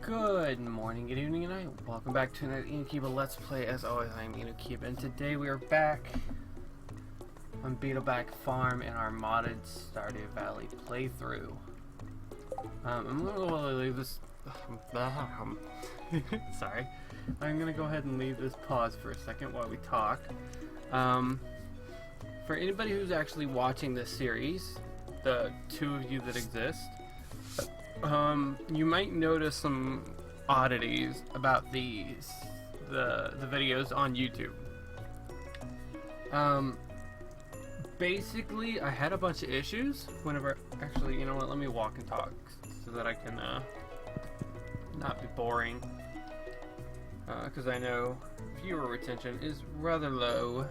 Good morning, good evening, and night. Welcome back to another Innkeeper Let's Play. As always, I'm Innkeeper, and today we are back on Beetleback Farm in our modded Stardew Valley playthrough. I'm gonna leave this. Sorry. I'm gonna go ahead and leave this pause for a second while we talk. For anybody who's actually watching this series, the two of you that exist, you might notice some oddities about the videos on YouTube. Basically, I had a bunch of issues whenever. Actually, you know what? Let me walk and talk so that I can not be boring. Because I know viewer retention is rather low.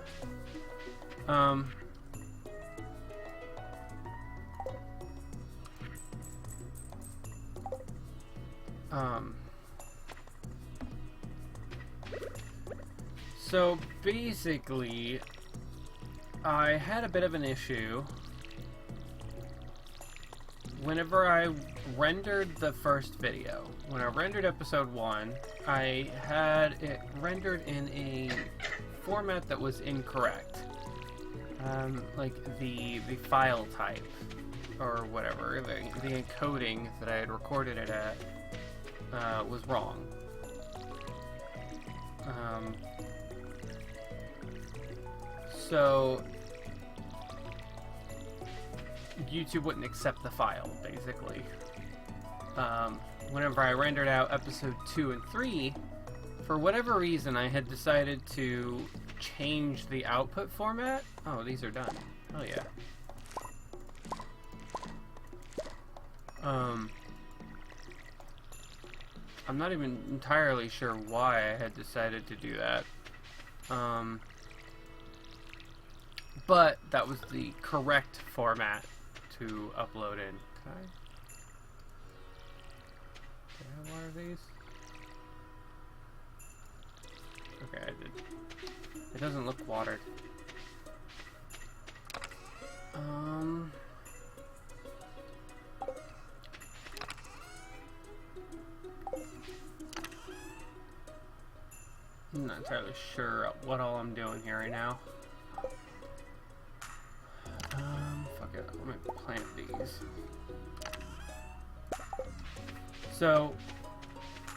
So basically, I had a bit of an issue whenever I rendered the first video. When I rendered episode 1, I had it rendered in a format that was incorrect. Like the file type or whatever, the encoding that I had recorded it at was wrong. So YouTube wouldn't accept the file, basically. Whenever I rendered out episode 2 and 3, for whatever reason, I had decided to change the output format. Oh, these are done. Oh yeah. I'm not even entirely sure why I had decided to do that. But that was the correct format to upload in. Did I water these? Okay, I did. It doesn't look watered. I'm not entirely sure what all I'm doing here right now. Fuck it, let me plant these. So,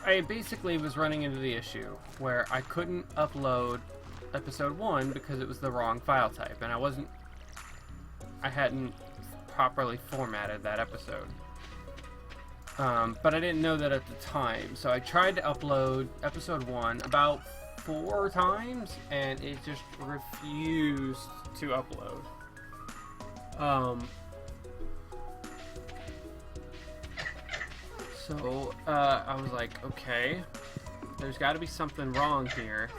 I basically was running into the issue where I couldn't upload episode 1 because it was the wrong file type, and I hadn't properly formatted that episode. But I didn't know that at the time, so I tried to upload episode 1 about 4 times, and it just refused to upload. So I was like, okay, there's got to be something wrong here.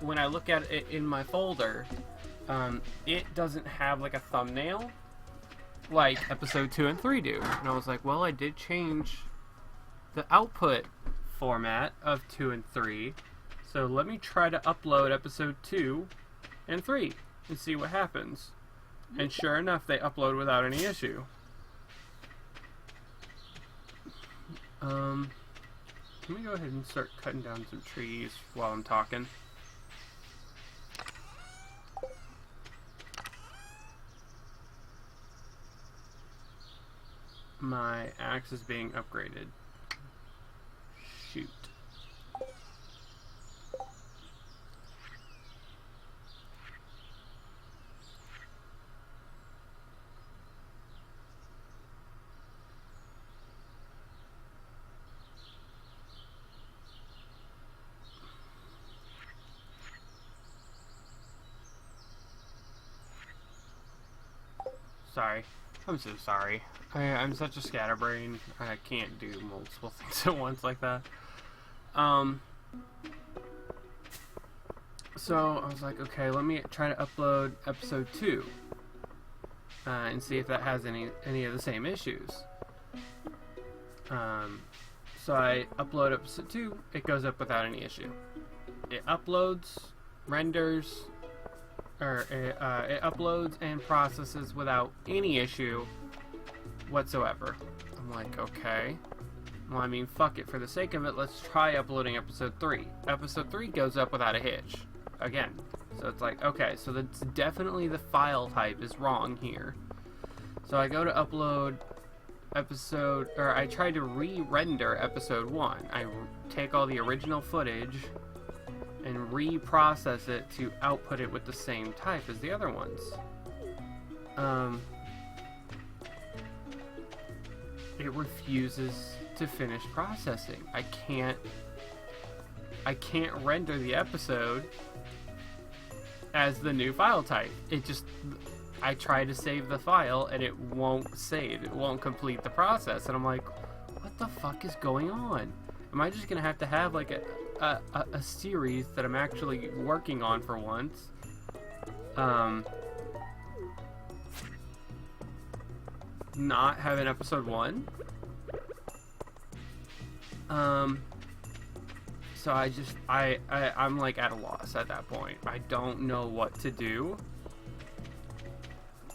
When I look at it in my folder, it doesn't have like a thumbnail like episode 2 and 3 do. And I was like, well, I did change the output format of 2 and 3. So let me try to upload episode 2 and 3 and see what happens. And sure enough, they upload without any issue. Let me go ahead and start cutting down some trees while I'm talking. My axe is being upgraded. Shoot. Sorry. I'm so sorry. I'm such a scatterbrain. I can't do multiple things at once like that. So I was like, okay, let me try to upload episode 2 and see if that has any of the same issues. So I upload episode 2. It goes up without any issue. It uploads, renders, it uploads and processes without any issue whatsoever. I'm like, okay. well, I mean, fuck it. For the sake of it, let's try uploading episode 3. Episode 3 goes up without a hitch. Again. So it's like, okay, so that's definitely the file type is wrong here. So I go to upload episode, or I try to re-render episode 1. I take all the original footage and reprocess it to output it with the same type as the other ones. It refuses to finish processing. I can't render the episode as the new file type. It just, I try to save the file and it won't save. It won't complete the process. And I'm like, what the fuck is going on? Am I just gonna have to have like a series that I'm actually working on for once? Not have an episode 1? So I'm like at a loss at that point. I don't know what to do.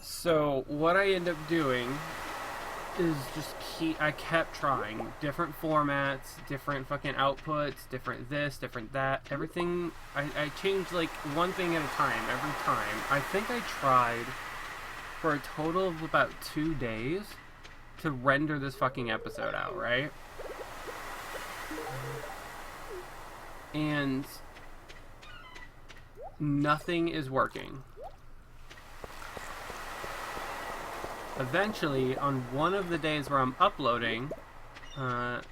So what I end up doing is just I kept trying different formats, different fucking outputs, different this, different that, everything. I changed like one thing at a time every time. I think I tried for a total of about 2 days to render this fucking episode out, right? And nothing is working. Eventually, on one of the days where I'm uploading, or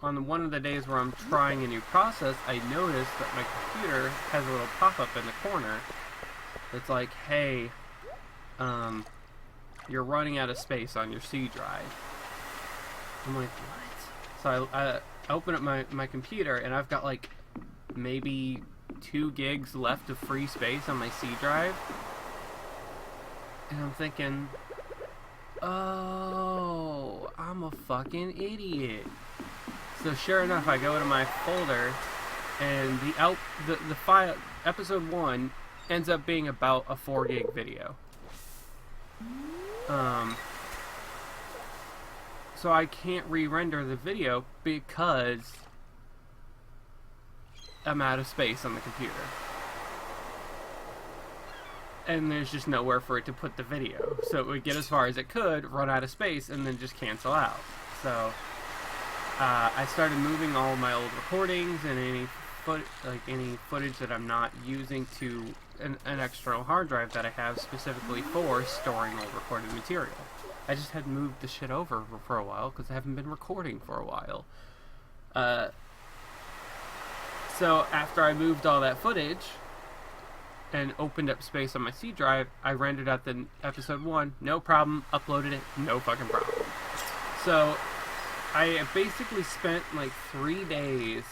on one of the days where I'm trying a new process, I noticed that my computer has a little pop-up in the corner that's like, hey, you're running out of space on your C drive. I'm like, what? So I open up my computer and I've got like maybe 2 gigs left of free space on my C drive. And I'm thinking, oh, I'm a fucking idiot. So sure enough, I go to my folder and the file, episode 1 ends up being about a 4 gig video. So I can't re-render the video because I'm out of space on the computer. And there's just nowhere for it to put the video. So it would get as far as it could, run out of space, and then just cancel out. So I started moving all of my old recordings and any footage that I'm not using to an external hard drive that I have specifically for storing old recorded material. I just had moved the shit over for a while because I haven't been recording for a while. So after I moved all that footage and opened up space on my C drive, I rendered out the episode 1, no problem, uploaded it, no fucking problem. So I basically spent like 3 days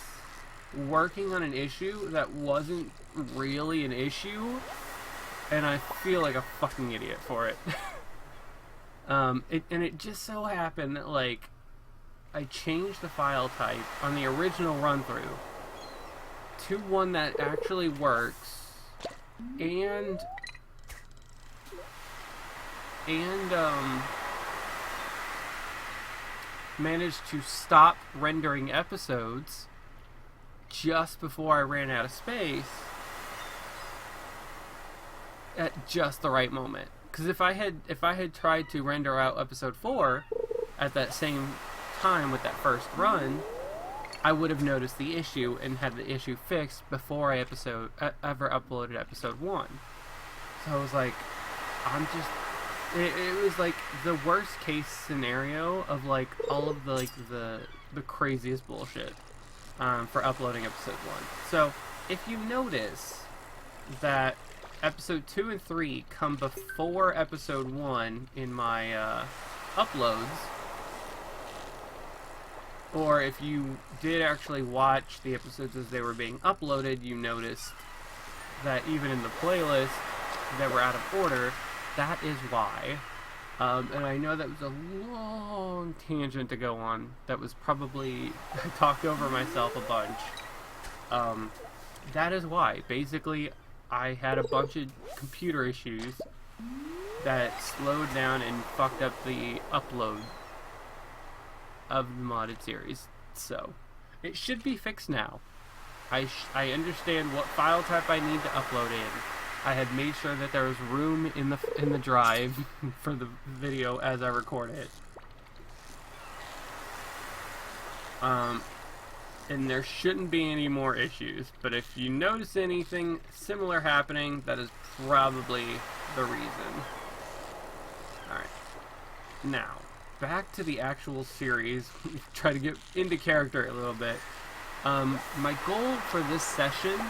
working on an issue that wasn't really an issue, and I feel like a fucking idiot for it. It just so happened that like I changed the file type on the original run through to one that actually works and managed to stop rendering episodes just before I ran out of space at just the right moment. Because if I had tried to render out episode 4 at that same time with that first run, I would have noticed the issue and had the issue fixed before I ever uploaded episode 1. So I was like, it was like the worst case scenario of like all of the craziest bullshit for uploading episode 1. So if you notice that episode 2 and 3 come before episode 1 in my uploads, or if you did actually watch the episodes as they were being uploaded, you noticed that even in the playlist that were out of order, that is why. And I know that was a long tangent to go on. That was probably talked over myself a bunch. That is why. Basically, I had a bunch of computer issues that slowed down and fucked up the upload of the modded series. So, it should be fixed now. I understand what file type I need to upload in. I had made sure that there was room in the drive for the video as I record it. And there shouldn't be any more issues. But if you notice anything similar happening, that is probably the reason. Alright. Now, back to the actual series. Try to get into character a little bit. My goal for this session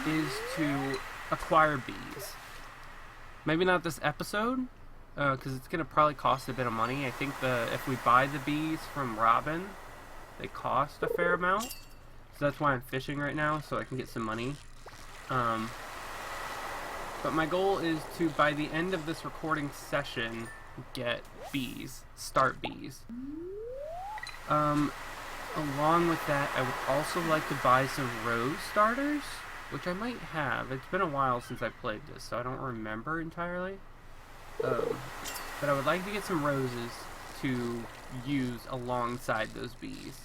is to acquire bees. Maybe not this episode, because it's going to probably cost a bit of money. I think if we buy the bees from Robin, they cost a fair amount. So that's why I'm fishing right now, so I can get some money. But my goal is to, by the end of this recording session, get bees. Start bees. Along with that, I would also like to buy some rose starters, which I might have. It's been a while since I played this, so I don't remember entirely. But I would like to get some roses to use alongside those bees.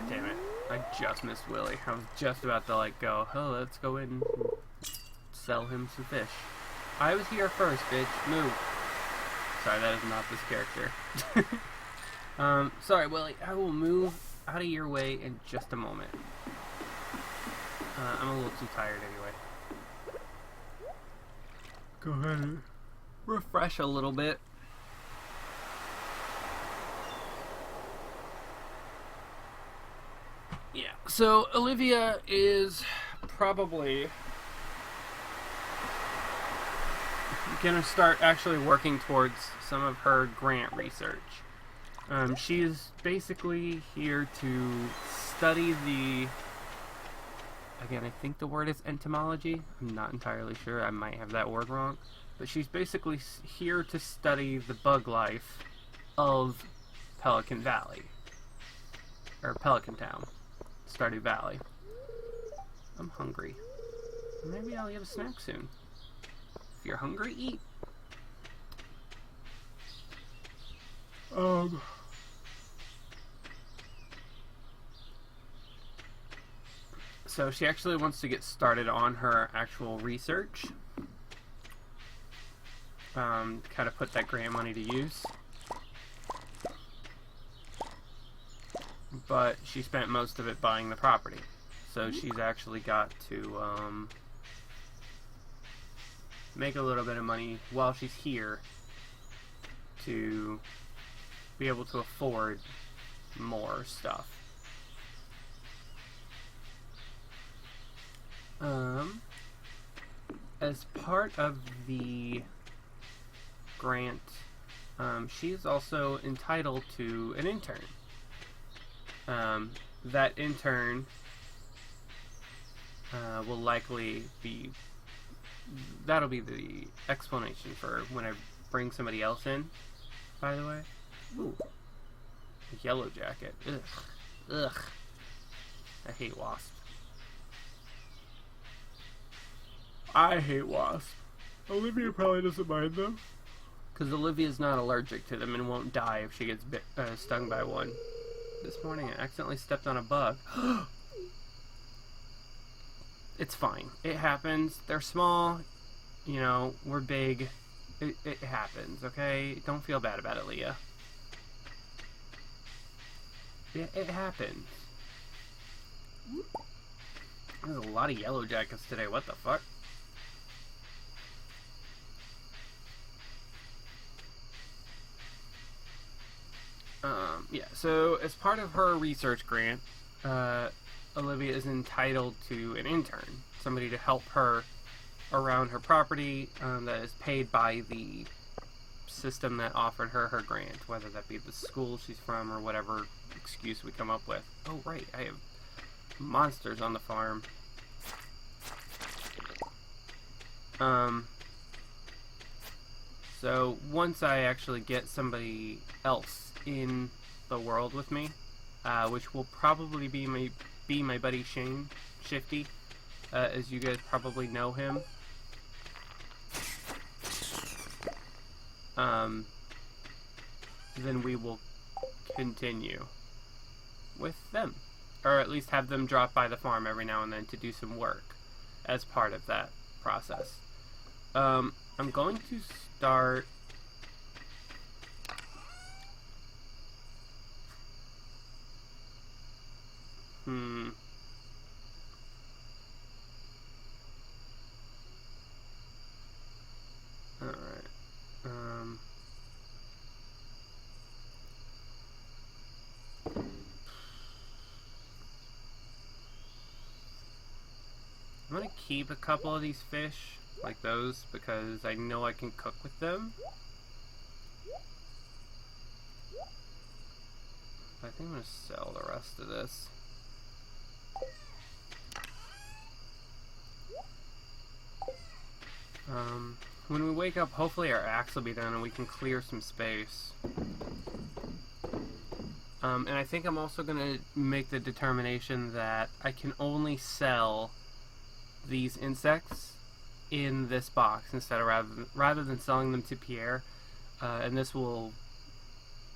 Damn it. I just missed Willy. I was just about to, like, go, oh, let's go in and sell him some fish. I was here first, bitch. Move. Sorry, that is not this character. Sorry, Willy. I will move out of your way in just a moment. I'm a little too tired anyway. Go ahead and refresh a little bit. Yeah, so Olivia is probably gonna start actually working towards some of her grant research. She's basically here to study the... Again, I think the word is entomology. I'm not entirely sure. I might have that word wrong. But she's basically here to study the bug life of Pelican Valley. Or Pelican Town. Stardew Valley. I'm hungry. Maybe I'll get a snack soon. If you're hungry, eat. So she actually wants to get started on her actual research. Kind of put that grant money to use. But she spent most of it buying the property. So she's actually got to make a little bit of money while she's here to be able to afford more stuff. As part of the grant, she is also entitled to an intern. That intern will likely be... That'll be the explanation for when I bring somebody else in, by the way. Ooh. A yellow jacket. Ugh. Ugh. I hate wasps. I hate wasps. Olivia probably doesn't mind them. Because Olivia's not allergic to them and won't die if she gets stung by one. This morning I accidentally stepped on a bug. It's fine. It happens. They're small. You know, we're big. It happens, okay? Don't feel bad about it, Leah. It happens. There's a lot of yellow jackets today. What the fuck? Yeah, so as part of her research grant, Olivia is entitled to an intern. Somebody to help her around her property that is paid by the system that offered her her grant, whether that be the school she's from or whatever excuse we come up with. Oh, right, I have monsters on the farm. So once I actually get somebody else in the world with me, which will probably be my buddy Shane, Shifty, as you guys probably know him. then we will continue with them. Or at least have them drop by the farm every now and then to do some work as part of that process. I'm going to start... Alright. I'm gonna keep a couple of these fish, like those, because I know I can cook with them. I think I'm gonna sell the rest of this. When we wake up, hopefully our axe will be done and we can clear some space. And I think I'm also gonna make the determination that I can only sell these insects in this box instead of rather than selling them to Pierre, and this will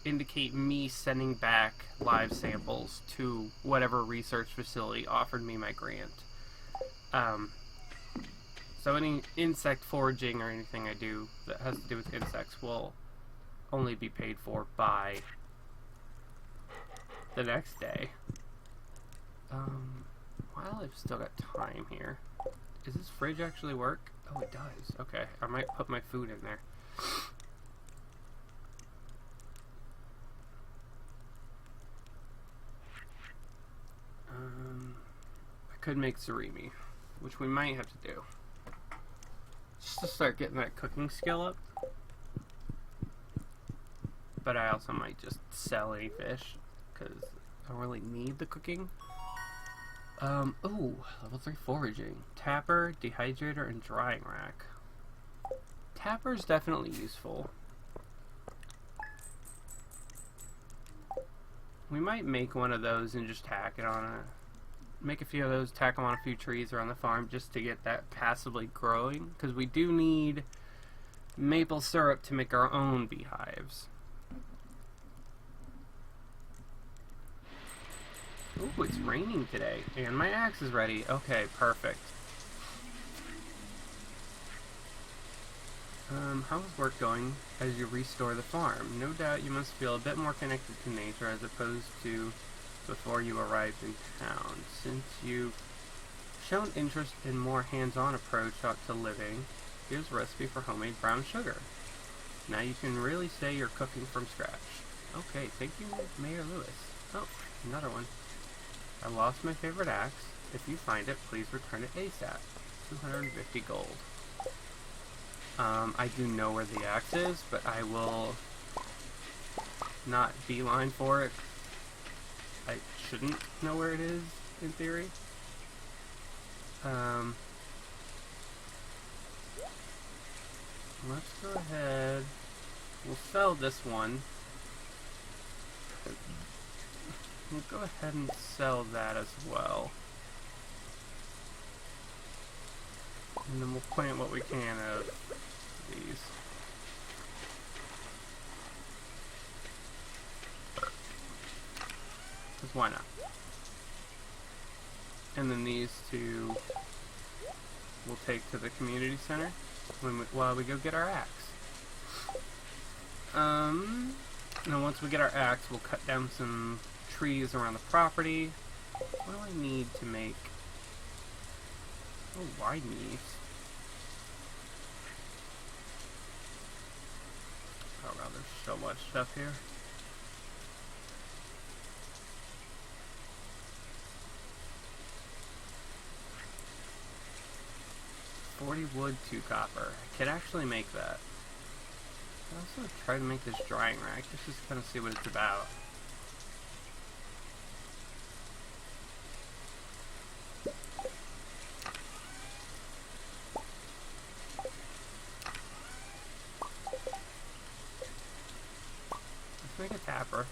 indicate me sending back live samples to whatever research facility offered me my grant. So any insect foraging or anything I do that has to do with insects will only be paid for by the next day. While I've still got time here, does this fridge actually work? Oh, it does. Okay, I might put my food in there. I could make surimi, which we might have to do. Just to start getting that cooking skill up. But I also might just sell any fish, because I don't really need the cooking. Ooh, level 3 foraging. Tapper, dehydrator, and drying rack. Tapper is definitely useful. We might make one of those and just tack it on make a few of those, tack them on a few trees around the farm just to get that passively growing, because we do need maple syrup to make our own beehives. Ooh, it's raining today, and my axe is ready. Okay, perfect. How's work going as you restore the farm? No doubt you must feel a bit more connected to nature as opposed to before you arrived in town. Since you've shown interest in more hands-on approach to living, here's a recipe for homemade brown sugar. Now you can really say you're cooking from scratch. Okay, thank you, Mayor Lewis. Oh, another one. I lost my favorite axe. If you find it, please return it ASAP. 250 gold. I do know where the axe is, but I will not beeline for it. I shouldn't know where it is, in theory. Let's go ahead. We'll sell this one. We'll go ahead and sell that as well. And then we'll plant what we can of these. Because why not? And then these two we'll take to the community center while we go get our axe. And then once we get our axe, we'll cut down some trees around the property. What do I need to make? Oh, why knees? Oh wow, there's so much stuff here. $40 wood, 2 copper. I could actually make that. I'll also try to make this drying rack, just to kind of see what it's about. Let's make a tapper.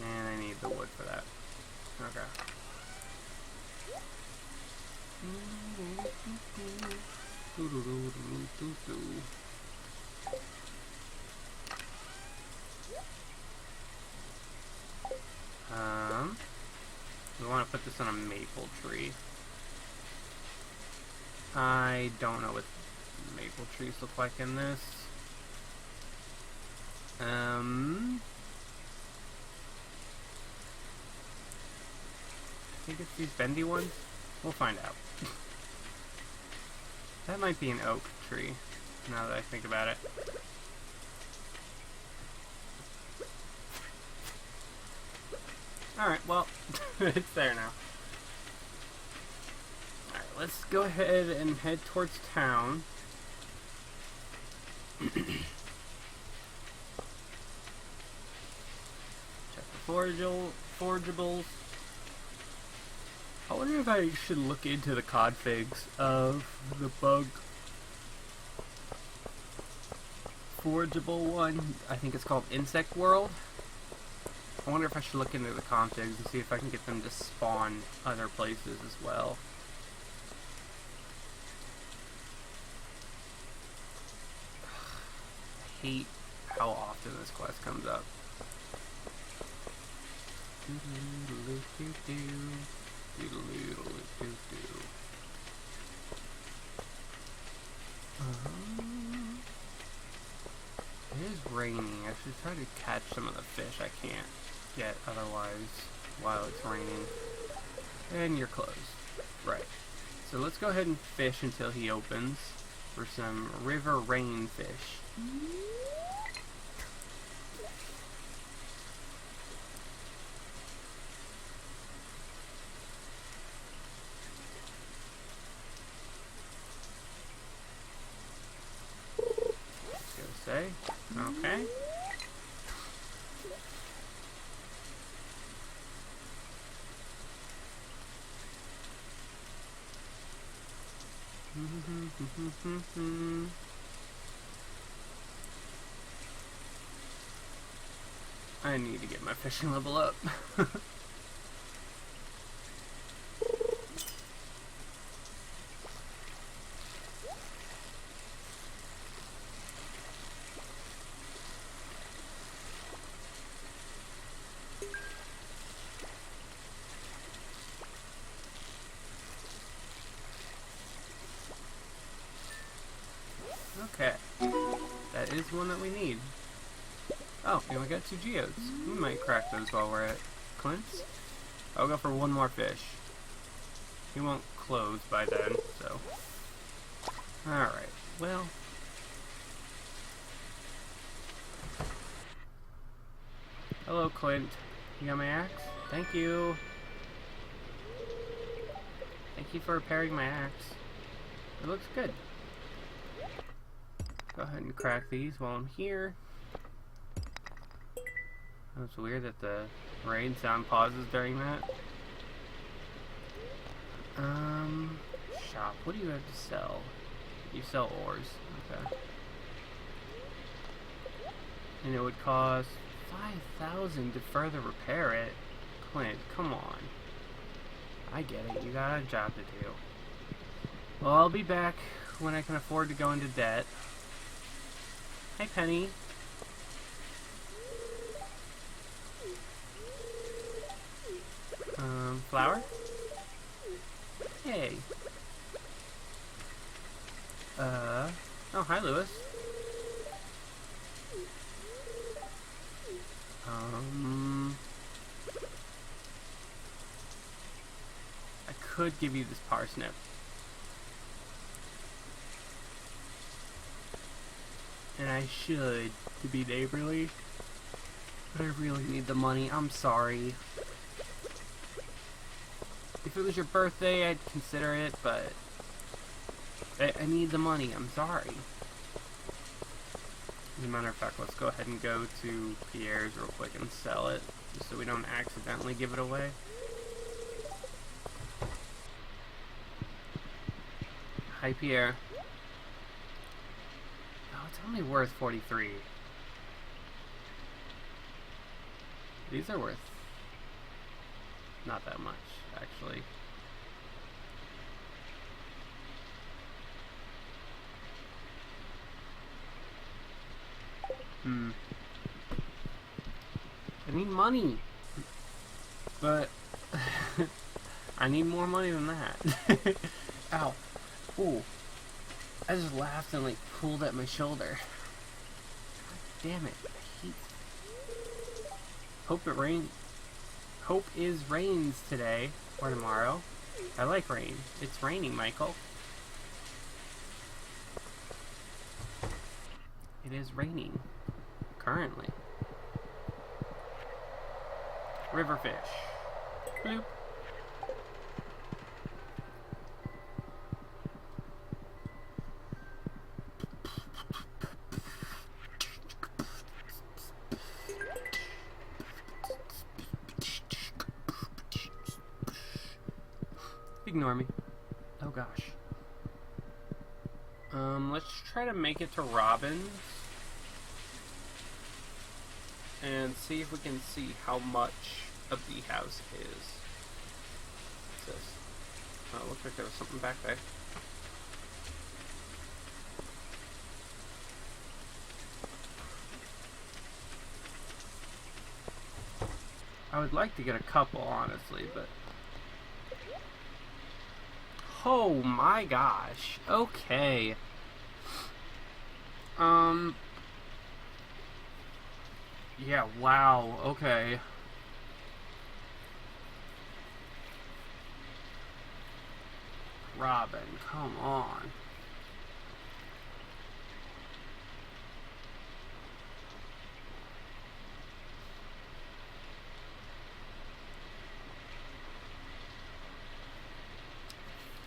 And I need the wood for that. Okay. We want to put this on a maple tree. I don't know what maple trees look like in this. I think it's these bendy ones. We'll find out. That might be an oak tree, now that I think about it. Alright, well, it's there now. Alright, let's go ahead and head towards town. Check the forageables. I wonder if I should look into the configs of the bug forageable one. I think it's called Insect World. I wonder if I should look into the configs and see if I can get them to spawn other places as well. I hate how often this quest comes up. It is raining. I should try to catch some of the fish I can't get otherwise while it's raining. And you're closed. Right. So let's go ahead and fish until he opens for some river rain fish. Say, okay. I need to get my fishing level up. Okay, that is one that we need. Oh, and we got 2 geodes. We might crack those while we're at Clint's. I'll go for one more fish. He won't close by then, so. Alright, well. Hello, Clint. You got my axe? Thank you. Thank you for repairing my axe. It looks good. Go ahead and crack these while I'm here. Oh, it's weird that the rain sound pauses during that. Shop. What do you have to sell? You sell ores. Okay. And it would cost 5,000 to further repair it. Clint, come on. I get it. You got a job to do. Well, I'll be back when I can afford to go into debt. Hi, Penny. Flower? Hey. Oh, hi, Lewis. I could give you this parsnip. And I should, to be neighborly. But I really need the money. I'm sorry. If it was your birthday, I'd consider it, but I need the money. I'm sorry. As a matter of fact, let's go ahead and go to Pierre's real quick and sell it, just so we don't accidentally give it away. Hi, Pierre. Oh, it's only worth 43. These are worth not that much, actually. I need money. But I need more money than that. Ow. Ooh. I just laughed and like pulled at my shoulder. Damn it. I hate... Hope it rains. Hope is rains today or tomorrow. I like rain. It's raining, Mycol. It is raining. Currently. Riverfish. Bloop. Ignore me. Oh gosh. Let's try to make it to Robin's and see if we can see how much a bee house is. What's this? Oh, it looks like there was something back there. I would like to get a couple, honestly, but... Oh my gosh. Okay. Yeah, wow. Okay. Robin, come on.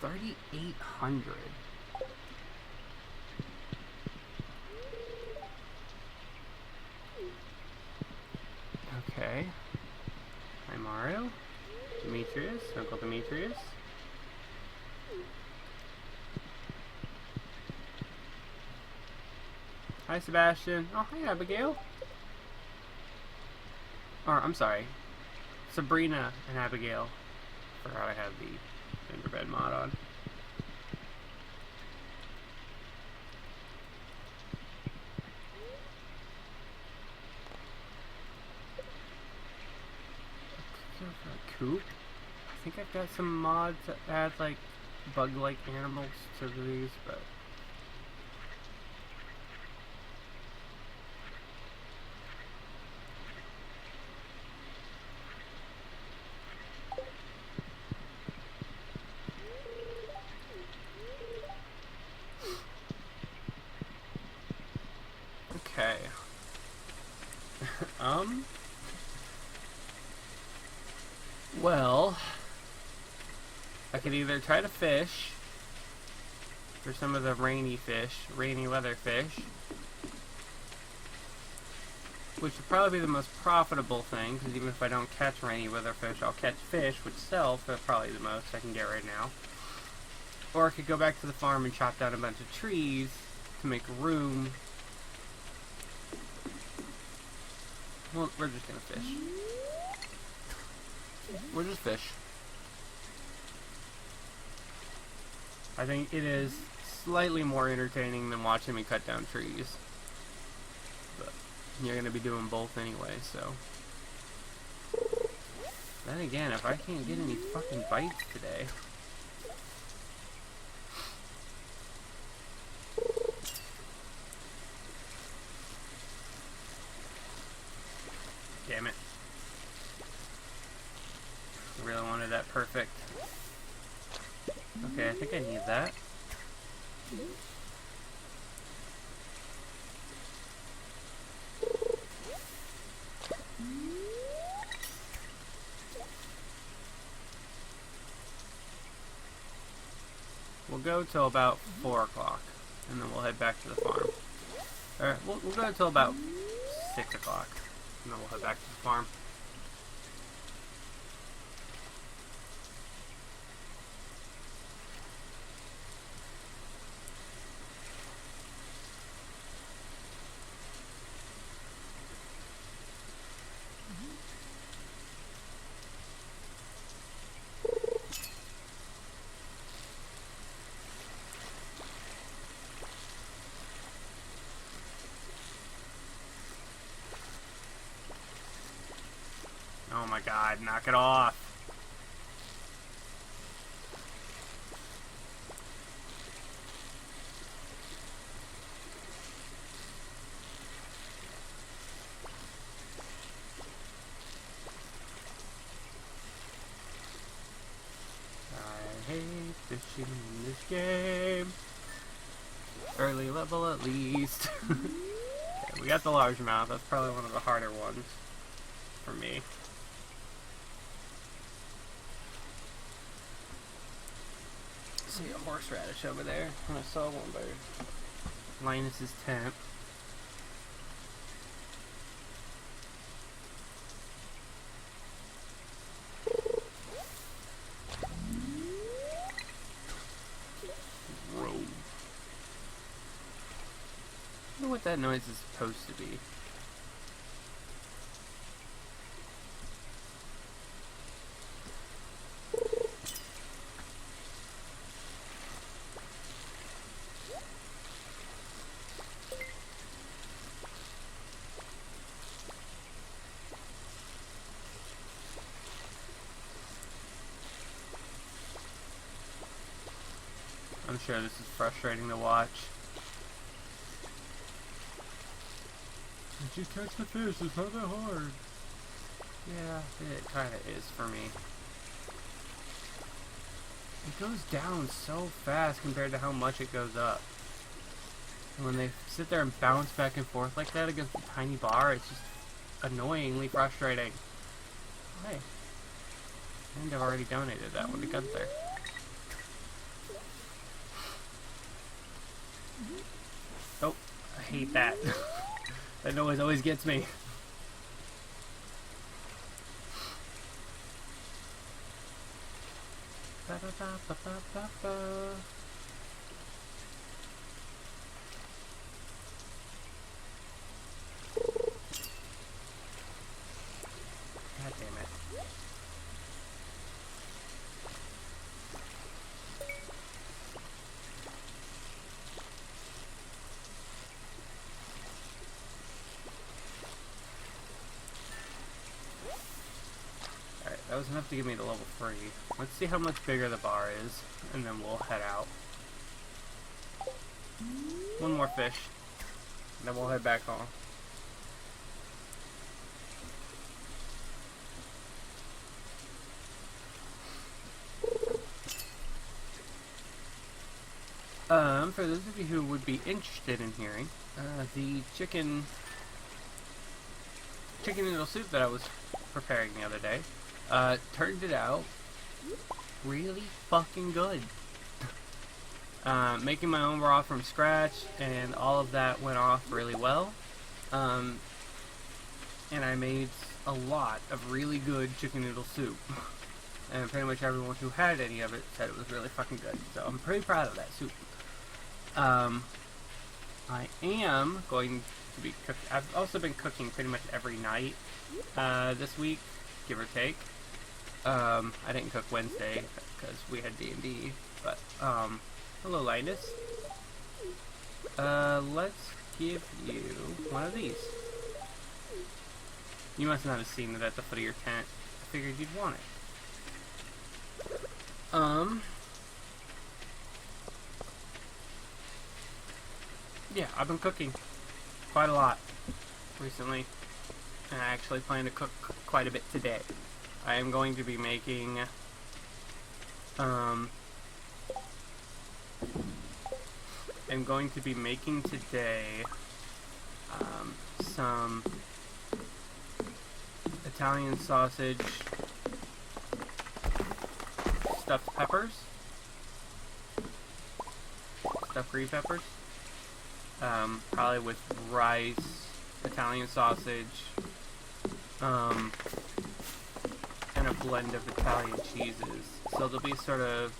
$3,800. Okay. Hi, Mario. Demetrius. Uncle Demetrius. Hi, Sebastian. Oh, hi, Abigail. Or, I'm sorry. Sabrina and Abigail. Forgot I had the Fingerbed mod on. Coop. I think I've got some mods that add like bug-like animals to these, but okay. Well, I could either try to fish for some of the rainy weather fish, which would probably be the most profitable thing, because even if I don't catch rainy weather fish, I'll catch fish, which sell for probably the most I can get right now. Or I could go back to the farm and chop down a bunch of trees to make room. Well, we're just gonna fish. We'll just fish. I think it is slightly more entertaining than watching me cut down trees. But you're going to be doing both anyway, so. Then again, if I can't get any fucking bites today. Damn it. I really wanted that perfect. Okay, I think I need that. We'll go till about 4 o'clock, and then we'll head back to the farm. Or, we'll go till about 6 o'clock, and then we'll head back to the farm. my god, knock it off. I hate fishing in this game. Early level at least. Okay, we got the largemouth. That's probably one of the harder ones for me. See a horseradish over there. I saw one by Linus's tent. I wonder what that noise is supposed to be. I'm sure this is frustrating to watch. Did you catch the fish? It's not that hard. Yeah, it kinda is for me. It goes down so fast compared to how much it goes up. And when they sit there and bounce back and forth like that against a tiny bar, it's just annoyingly frustrating. Hey. I think I've already donated that one to Gunther. Oh, I hate that. That noise always gets me. Ba ba ba ba ba ba ba. God damn it. That was enough to give me the level 3. Let's see how much bigger the bar is, and then we'll head out. One more fish, and then we'll head back home. For those of you who would be interested in hearing, the chicken noodle soup that I was preparing the other day, turned it out really fucking good. Making my own broth from scratch and all of that went off really well. And I made a lot of really good chicken noodle soup. And pretty much everyone who had any of it said it was really fucking good. So I'm pretty proud of that soup. I am going to be cooking. I've also been cooking pretty much every night this week, give or take. I didn't cook Wednesday because we had D&D, but hello Linus. Let's give you one of these. You must not have seen it at the foot of your tent. I figured you'd want it. Yeah, I've been cooking quite a lot recently, and I actually plan to cook quite a bit today. I am going to be making today some Italian sausage stuffed peppers, stuffed green peppers, probably with rice, Italian sausage, and a blend of Italian cheeses. So they'll be sort of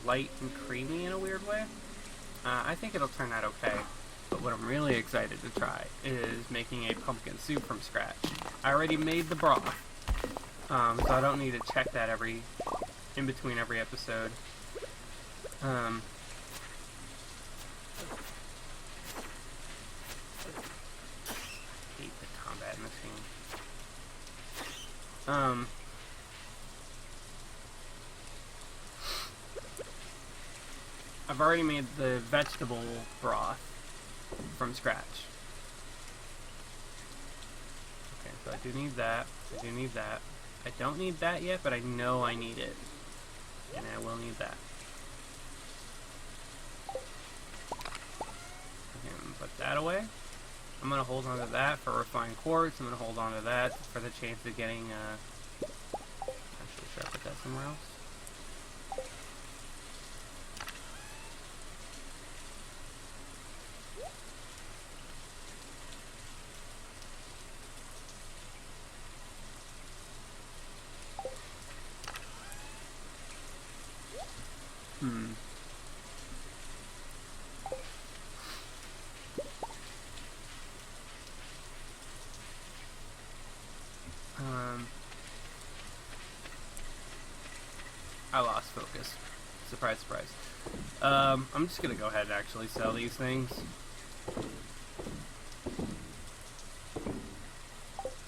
light and creamy in a weird way. I think it'll turn out okay. But what I'm really excited to try is making a pumpkin soup from scratch. I already made the broth, so I don't need to check that in between every episode. I hate the combat in this game. I've already made the vegetable broth from scratch. Okay, so I do need that. I do need that. I don't need that yet, but I know I need it. And I will need that. And put that away. I'm going to hold on to that for refined quartz. I'm going to hold on to that for the chance of getting... Actually, should I put that somewhere else? I lost focus. Surprise, surprise. I'm just gonna go ahead and actually sell these things.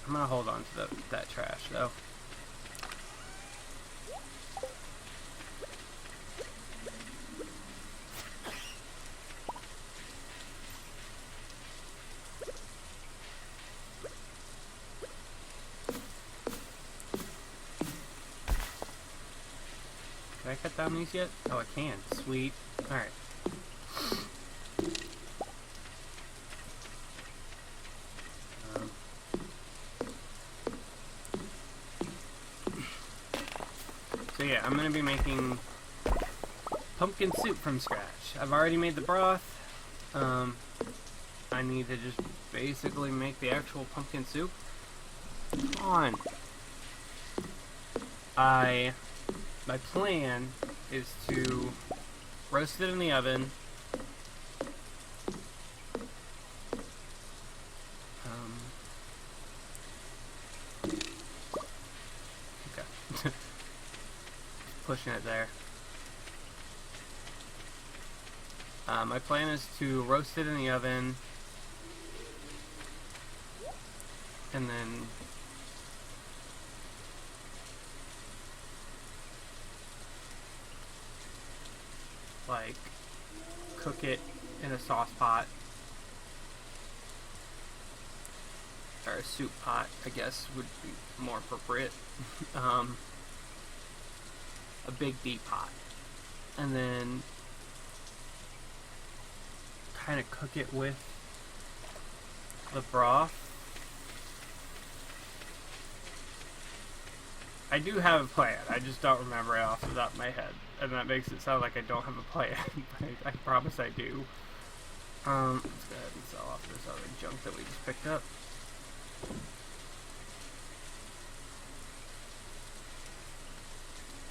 I'm gonna hold on to that trash, though. Can I cut down these yet? Oh, I can. Sweet. Alright. So yeah, I'm going to be making pumpkin soup from scratch. I've already made the broth. I need to just basically make the actual pumpkin soup. Come on. My plan is to roast it in the oven. Okay. Pushing it there. My plan is to roast it in the oven and then like cook it in a sauce pot or a soup pot, I guess would be more appropriate. A big deep pot, and then kind of cook it with the broth. I do have a plan, I just don't remember it off the top of my head, and that makes it sound like I don't have a plan, but I promise I do. Let's go ahead and sell off this other junk that we just picked up.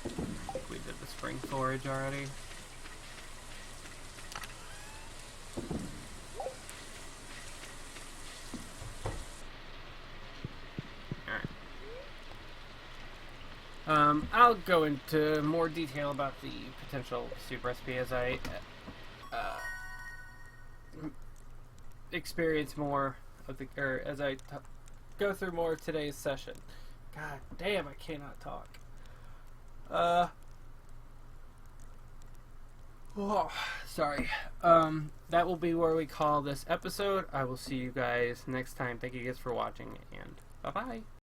I think we did the spring forage already. I'll go into more detail about the potential soup recipe as I experience more of the, or as I go through more of today's session. God damn, I cannot talk. Oh, sorry. That will be where we call this episode. I will see you guys next time. Thank you guys for watching, and bye-bye.